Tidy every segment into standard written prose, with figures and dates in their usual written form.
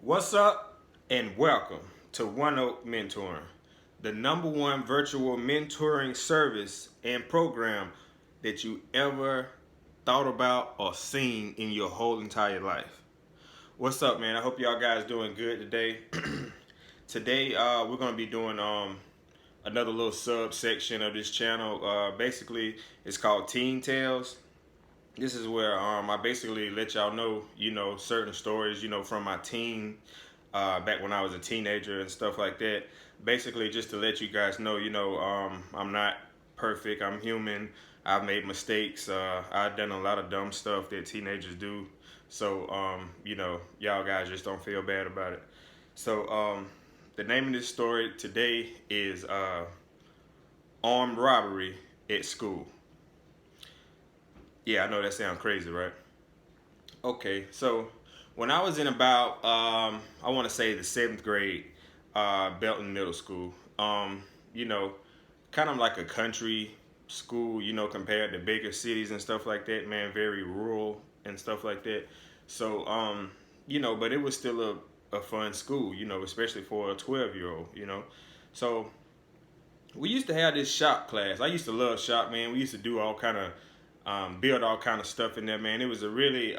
What's up and welcome to One Oak Mentoring, the number one virtual mentoring service and program that you ever thought about or seen in your whole entire life. What's up, man? I hope y'all guys doing good today. Today, we're gonna be doing another little subsection of this channel. Basically, it's called Teen Tales. This is where I basically let y'all know, certain stories, from my teen, back when I was a teenager and stuff like that. Basically, just to let you guys know, I'm not perfect. I'm human. I've made mistakes. I've done a lot of dumb stuff that teenagers do. So, y'all guys just don't feel bad about it. So, the name of this story today is Armed Robbery at School. Yeah, I know that sounds crazy, right? Okay, so when I was in about, I want to say the seventh grade, Belton Middle School, you know, kind of like a country school, compared to bigger cities and stuff like that, man, very rural and stuff like that. So, but it was still a fun school, especially for a 12-year-old, So we used to have this shop class. I used to love shop, man. We used to do all kind of build all kind of stuff in there, man. It was a really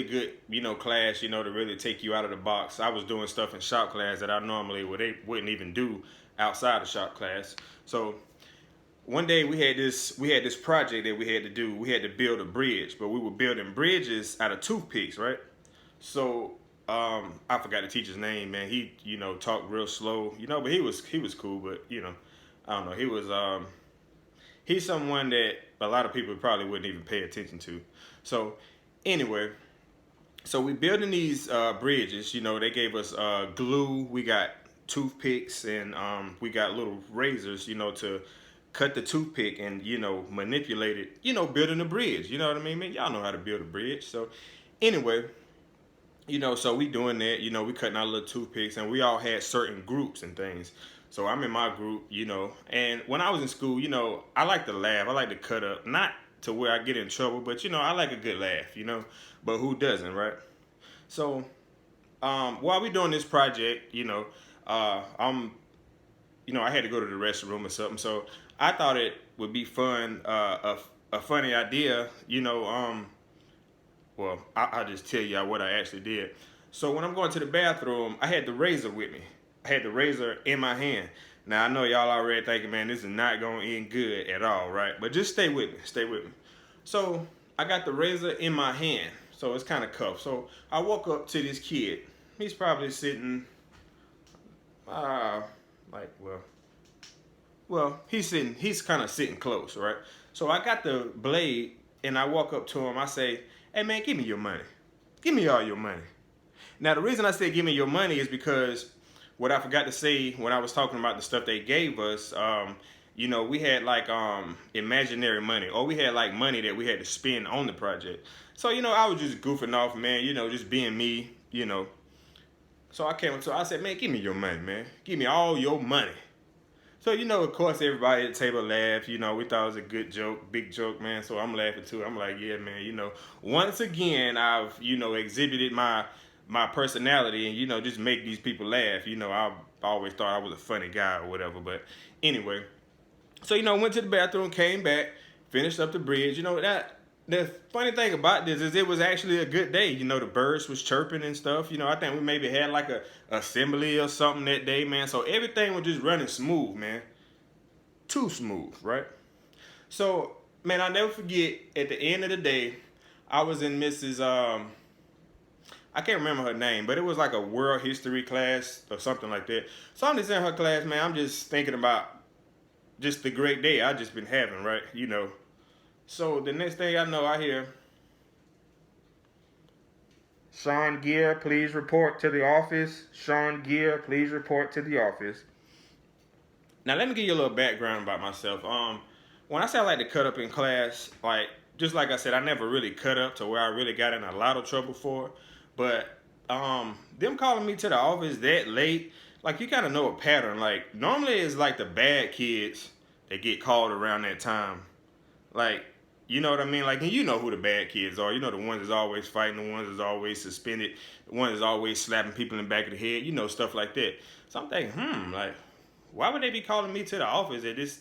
good, class, to really take you out of the box. I was doing stuff in shop class that I normally wouldn't even do outside of shop class. So one day we had this project that we had to do. We had to build a bridge, but we were building bridges out of toothpicks, right? So I forgot the teacher's name, man. He, talked real slow, but he was cool, but I don't know. He's someone that a lot of people probably wouldn't even pay attention to. So anyway, so we building these bridges. They gave us glue. We got toothpicks and we got little razors. To cut the toothpick and manipulate it. Building a bridge. You know what I mean, man? Y'all know how to build a bridge. So anyway, so we doing that, we cutting our little toothpicks and we all had certain groups and things. So I'm in my group, and when I was in school, I like to laugh. I like to cut up, not to where I get in trouble, but I like a good laugh, but who doesn't, right? So while we doing this project, I'm, I had to go to the restroom or something. So I thought it would be fun, a funny idea, well, I'll just tell y'all what I actually did. So when I'm going to the bathroom, I had the razor with me. I had the razor in my hand. Now I know y'all already thinking, man, this is not gonna end good at all, right? But just stay with me, stay with me. So I got the razor in my hand, so it's kind of cuffed. So I walk up to this kid. He's probably sitting, like, he's kind of sitting close, right? So I got the blade and I walk up to him. I say, hey man, give me your money. Give me all your money. Now the reason I say give me your money is because what I forgot to say when I was talking about the stuff they gave us, we had like imaginary money, or we had like money that we had to spend on the project. So, I was just goofing off, man, just being me. So I came up to, I said, man, give me your money, man. Give me all your money. So, of course, everybody at the table laughed. We thought it was a good joke, big joke, man. So I'm laughing too. I'm like, yeah, man, once again, I've, exhibited my personality and, just make these people laugh. I always thought I was a funny guy or whatever. But anyway, so, went to the bathroom, came back, finished up the bridge. The funny thing about this is it was actually a good day. The birds was chirping and stuff. I think we maybe had like a assembly or something that day, man. So everything was just running smooth, man. Too smooth, right? So, man, I'll never forget, at the end of the day, I was in Mrs. I can't remember her name, but it was like a world history class or something like that. So I'm just in her class, man. I'm just thinking about just the great day I just been having, right? So the next thing I know, I hear, Sean Gear, please report to the office. Sean Gear, please report to the office. Now let me give you a little background about myself. When I say I like to cut up in class, just like I said, I never really cut up to where I really got in a lot of trouble for it. But them calling me to the office that late, like, you kind of know a pattern. Like, normally it's like the bad kids that get called around that time. Like, You know what I mean? Like, and you know who the bad kids are. You know the ones that's always fighting, the ones that's always suspended, the ones that's always slapping people in the back of the head. You know, stuff like that. So I'm thinking, like, why would they be calling me to the office at this?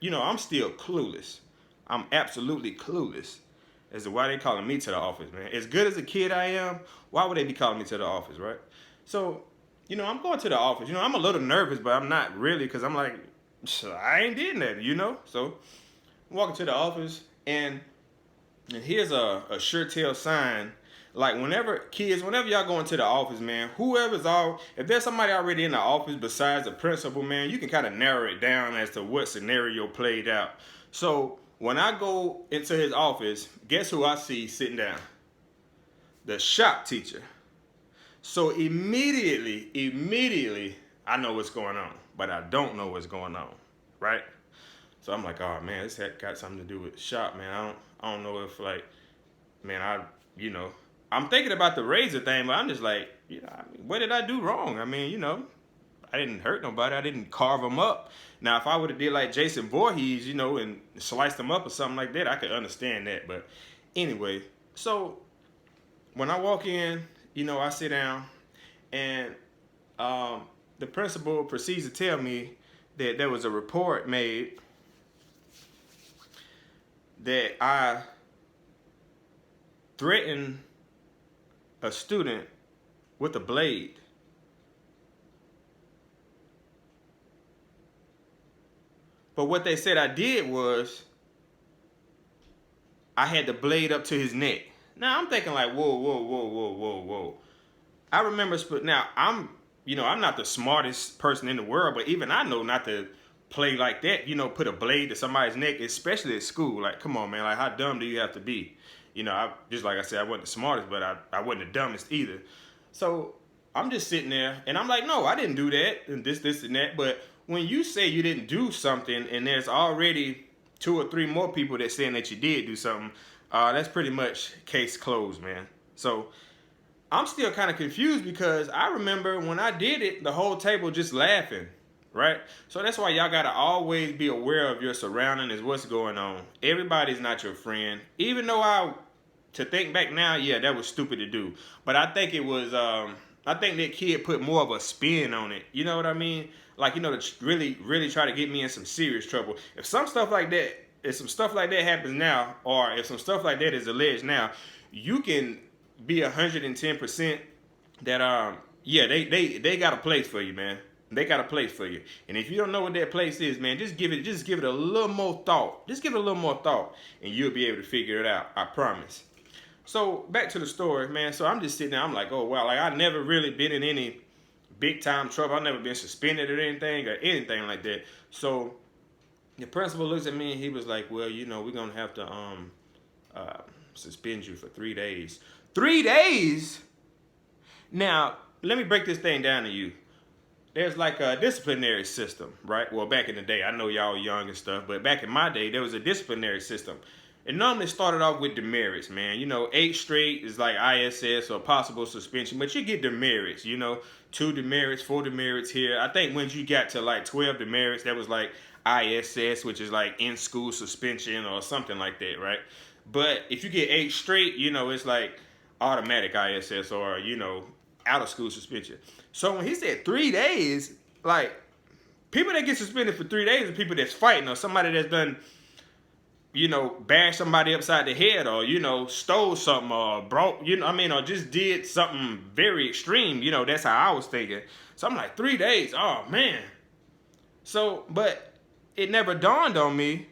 You know, I'm still clueless. I'm absolutely clueless as to why they calling me to the office, man. As good as a kid I am, why would they be calling me to the office, right? So, you know, I'm going to the office. You know, I'm a little nervous, but I'm not really, because I'm like, I ain't did nothing, you know? So I'm walking to the office, and here's a sure tell sign. Like, whenever y'all go into the office, man, if there's somebody already in the office besides the principal, man, you can kind of narrow it down as to what scenario played out. So when I go into his office, guess who I see sitting down? The shop teacher. So immediately, I know what's going on, but I don't know what's going on, right? So I'm like, oh man, this had got something to do with shop, man. I don't know if, like, man, I'm thinking about the razor thing, but I'm just like, what did I do wrong? I mean, I didn't hurt nobody. I didn't carve them up. Now, if I would have did like Jason Voorhees, and sliced them up or something like that, I could understand that. But anyway, so when I walk in, I sit down, and the principal proceeds to tell me that there was a report made that I threatened a student with a blade. But what they said I did was I had the blade up to his neck. Now I'm thinking like, whoa. I remember, now I'm not the smartest person in the world, but even I know not to play like that, put a blade to somebody's neck, especially at school. Like, come on, man, like, how dumb do you have to be? Just like I said, I wasn't the smartest, but I wasn't the dumbest either. So I'm just sitting there, and I'm like, no, I didn't do that, and this, and that. But when you say you didn't do something, and there's already 2 or 3 more people that saying that you did do something, that's pretty much case closed, man. So I'm still kind of confused because I remember when I did it, the whole table just laughing, right? So that's why y'all got to always be aware of your surroundings, what's going on. Everybody's not your friend. Even though to think back now, yeah, that was stupid to do. But I think it was, I think that kid put more of a spin on it. You know what I mean? Like, to really, really try to get me in some serious trouble. If some stuff like that happens now, or if some stuff like that is alleged now, you can be 110% that they got a place for you, man. They got a place for you. And if you don't know what that place is, man, just give it a little more thought. Just give it a little more thought, and you'll be able to figure it out. I promise. So back to the story, man. So I'm just sitting there. I'm like, oh wow, like I've never really been in any big time trouble. I've never been suspended or anything like that. So the principal looks at me and he was like, well, we're gonna have to suspend you for 3 days. 3 days? Now, let me break this thing down to you. There's like a disciplinary system, right? Well, back in the day, I know y'all young and stuff, but back in my day, there was a disciplinary system. It normally started off with demerits, man. 8 straight is like ISS or possible suspension, but you get demerits, 2 demerits, 4 demerits here. I think once you got to like 12 demerits, that was like ISS, which is like in-school suspension or something like that, right? But if you get 8 straight, it's like automatic ISS or, out-of-school suspension. So when he said 3 days, like, people that get suspended for 3 days are people that's fighting or somebody that's done, bash somebody upside the head or, stole something or broke, or just did something very extreme. That's how I was thinking. So I'm like, 3 days? Oh, man. So, but it never dawned on me.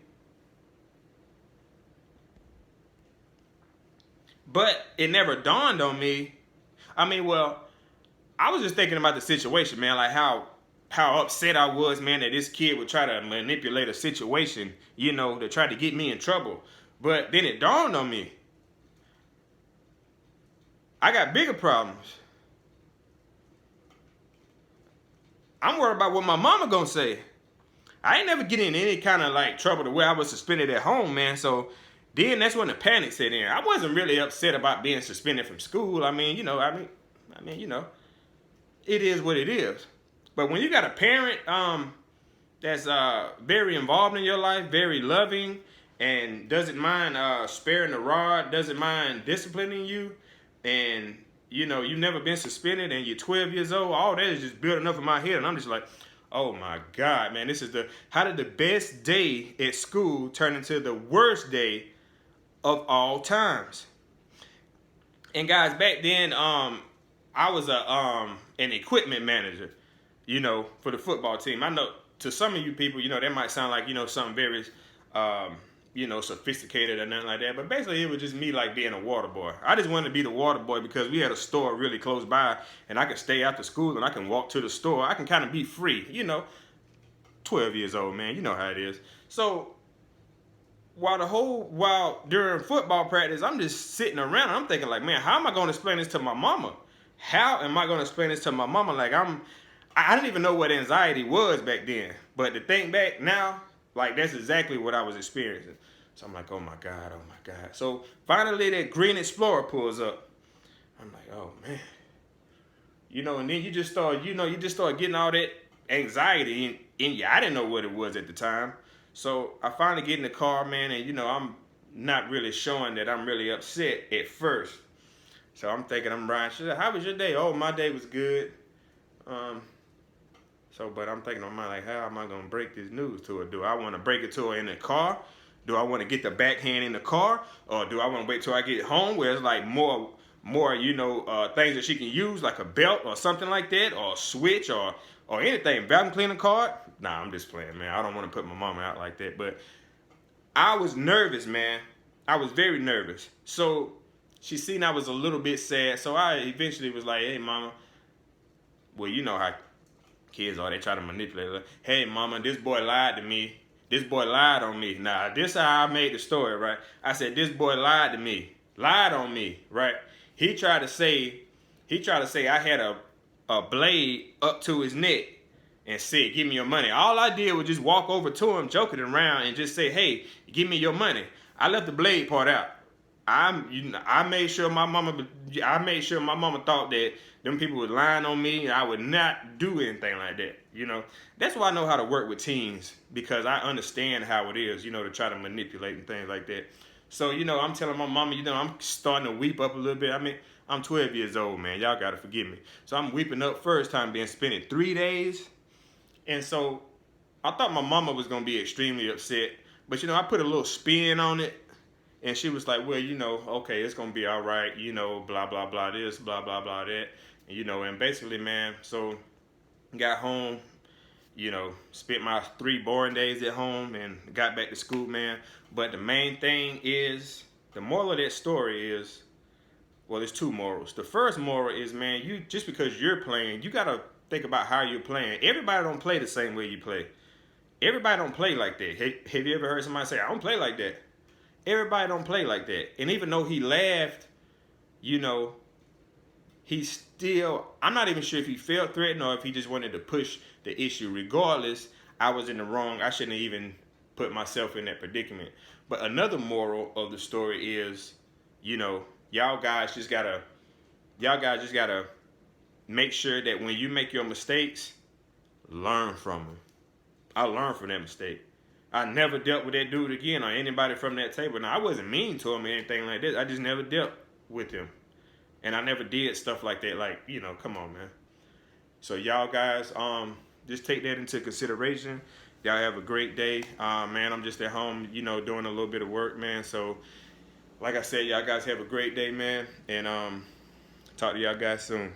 I was just thinking about the situation, man, like how upset I was, man, that this kid would try to manipulate a situation, to try to get me in trouble. But then it dawned on me, I got bigger problems. I'm worried about what my mama gonna say. I ain't never get in any kind of like trouble to where I was suspended at home, man. So then that's when the panic set in. I wasn't really upset about being suspended from school. It is what it is. But when you got a parent that's very involved in your life, very loving, and doesn't mind sparing the rod, doesn't mind disciplining you, and you know, you've never been suspended and you're 12 years old, all that is just building up in my head. And I'm just like, oh my God, man, this is how did the best day at school turn into the worst day of all times? And guys, back then, I was an equipment manager, you know, for the football team. I know to some of you people, you know, that might sound like, you know, something very, you know, sophisticated or nothing like that. But basically, it was just me like being a water boy. I just wanted to be the water boy because we had a store really close by, and I could stay after school and I can walk to the store. I can kind of be free, you know. 12 years old, man, you know how it is. So while during football practice, I'm just sitting around and I'm thinking like, man, how am I going to explain this to my mama? How am I going to explain this to my mama? Like I didn't even know what anxiety was back then. But to think back now, like that's exactly what I was experiencing. So I'm like, oh my God, oh my God. So finally that green Explorer pulls up. I'm like, oh man. You know, and then you just start getting all that anxiety in you. I didn't know what it was at the time. So I finally get in the car, man, and you know, I'm not really showing that I'm really upset at first. So I'm thinking I'm riding. She's like, how was your day? Oh, my day was good. But I'm thinking on my like, how am I gonna break this news to her? Do I want to break it to her in the car? Do I want to get the backhand in the car, or do I want to wait till I get home where it's like more, you know, things that she can use, like a belt or something like that, or a switch or anything, vacuum cleaner card? Nah, I'm just playing, man. I don't want to put my mama out like that, but I was nervous, man. I was very nervous. So she seen I was a little bit sad, so I eventually was like, hey, mama. Well, you know how kids are. They try to manipulate. Like, hey, mama, this boy lied to me. This boy lied on me. Nah, this how I made the story, right? I said, this boy lied to me. Lied on me, right? He tried to say I had a blade up to his neck and said, give me your money. All I did was just walk over to him, joking around, and just say, hey, give me your money. I left the blade part out. I made sure my mama thought that them people was lying on me, and I would not do anything like that. You know, that's why I know how to work with teens, because I understand how it is, you know, to try to manipulate and things like that. So, you know, I'm telling my mama, you know, I'm starting to weep up a little bit. I mean, I'm 12 years old, man. Y'all got to forgive me. So I'm weeping up first time being spent in 3 days. And so I thought my mama was going to be extremely upset. But, you know, I put a little spin on it. And she was like, well, you know, okay, it's going to be all right. You know, blah, blah, blah this, blah, blah, blah that. And, you know, and basically, man, so got home, you know, spent my 3 boring days at home and got back to school, man. But the main thing is, the moral of that story is, well, there's 2 morals. The first moral is, man, you just because you're playing, you got to think about how you're playing. Everybody don't play the same way you play. Everybody don't play like that. Have you ever heard somebody say, I don't play like that? Everybody don't play like that. And even though he laughed, you know, he still, I'm not even sure if he felt threatened or if he just wanted to push the issue. Regardless, I was in the wrong. I shouldn't have even put myself in that predicament. But another moral of the story is, you know, y'all guys just gotta make sure that when you make your mistakes, learn from them. I learned from that mistake. I never dealt with that dude again or anybody from that table. Now, I wasn't mean to him or anything like this. I just never dealt with him. And I never did stuff like that. Like, you know, come on, man. So y'all guys, just take that into consideration. Y'all have a great day. Man, I'm just at home, you know, doing a little bit of work, man. So, like I said, y'all guys have a great day, man. And talk to y'all guys soon.